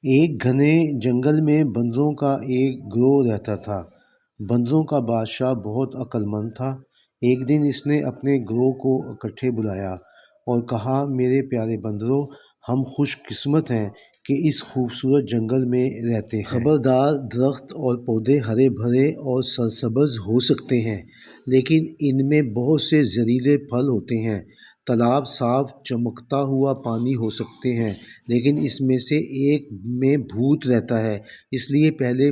ایک گھنے جنگل میں بندروں کا ایک گروہ رہتا تھا۔ بندروں کا بادشاہ بہت عقل مند تھا۔ ایک دن اس نے اپنے گروہ کو اکٹھے بلایا اور کہا، میرے پیارے بندروں، ہم خوش قسمت ہیں کہ اس خوبصورت جنگل میں رہتے ہیں۔ خبردار، درخت اور پودے ہرے بھرے اور سرسبز ہو سکتے ہیں، لیکن ان میں بہت سے زہریلے پھل ہوتے ہیں۔ تالاب صاف چمکتا ہوا پانی ہو سکتے ہیں، لیکن اس میں سے ایک میں بھوت رہتا ہے، اس لیے پہلے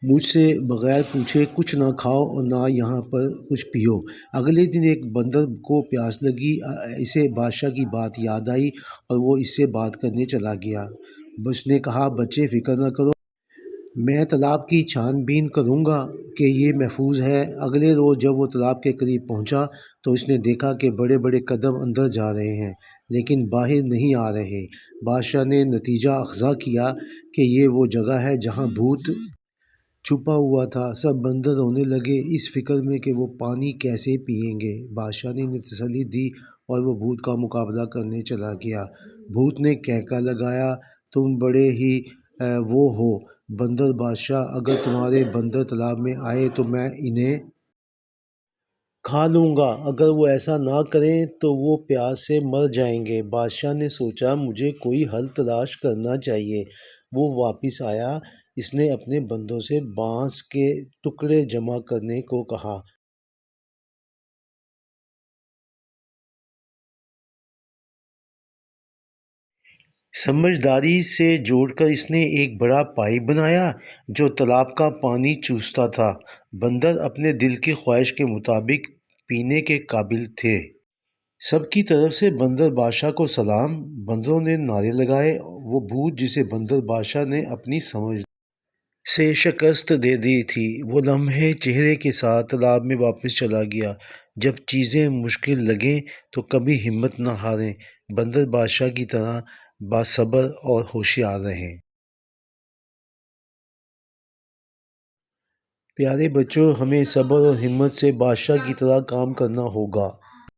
مجھ سے بغیر پوچھے کچھ نہ کھاؤ اور نہ یہاں پر کچھ پیو۔ اگلے دن ایک بندر کو پیاس لگی، اسے بادشاہ کی بات یاد آئی اور وہ اس سے بات کرنے چلا گیا۔ اس نے کہا، بچے فکر نہ کرو، میں تالاب کی چھان بین کروں گا کہ یہ محفوظ ہے۔ اگلے روز جب وہ تالاب کے قریب پہنچا تو اس نے دیکھا کہ بڑے بڑے قدم اندر جا رہے ہیں لیکن باہر نہیں آ رہے۔ بادشاہ نے نتیجہ اخذ کیا کہ یہ وہ جگہ ہے جہاں بھوت چھپا ہوا تھا۔ سب بندر رونے لگے اس فکر میں کہ وہ پانی کیسے پئیں گے۔ بادشاہ نے انہیں تسلی دی اور وہ بھوت کا مقابلہ کرنے چلا گیا۔ بھوت نے کہکا لگایا، تم بڑے ہی وہ ہو بندر بادشاہ، اگر تمہارے بندر تالاب میں آئے تو میں انہیں کھا لوں گا، اگر وہ ایسا نہ کریں تو وہ پیاس سے مر جائیں گے۔ بادشاہ نے سوچا، مجھے کوئی حل تلاش کرنا چاہیے۔ وہ واپس آیا، اس نے اپنے بندوں سے بانس کے ٹکڑے جمع کرنے کو کہا۔ سمجھداری سے جوڑ کر اس نے ایک بڑا پائپ بنایا جو تالاب کا پانی چوستا تھا۔ بندر اپنے دل کی خواہش کے مطابق پینے کے قابل تھے۔ سب کی طرف سے بندر بادشاہ کو سلام۔ بندروں نے نعرے لگائے۔ وہ بھوت جسے بندر بادشاہ نے اپنی سمجھ سے شکست دے دی تھی، وہ لمحے چہرے کے ساتھ تالاب میں واپس چلا گیا۔ جب چیزیں مشکل لگیں تو کبھی ہمت نہ ہاریں، بندر بادشاہ کی طرح باصبر اور ہوشیار رہیں۔ پیارے بچوں، ہمیں صبر اور ہمت سے بادشاہ کی طرح کام کرنا ہوگا۔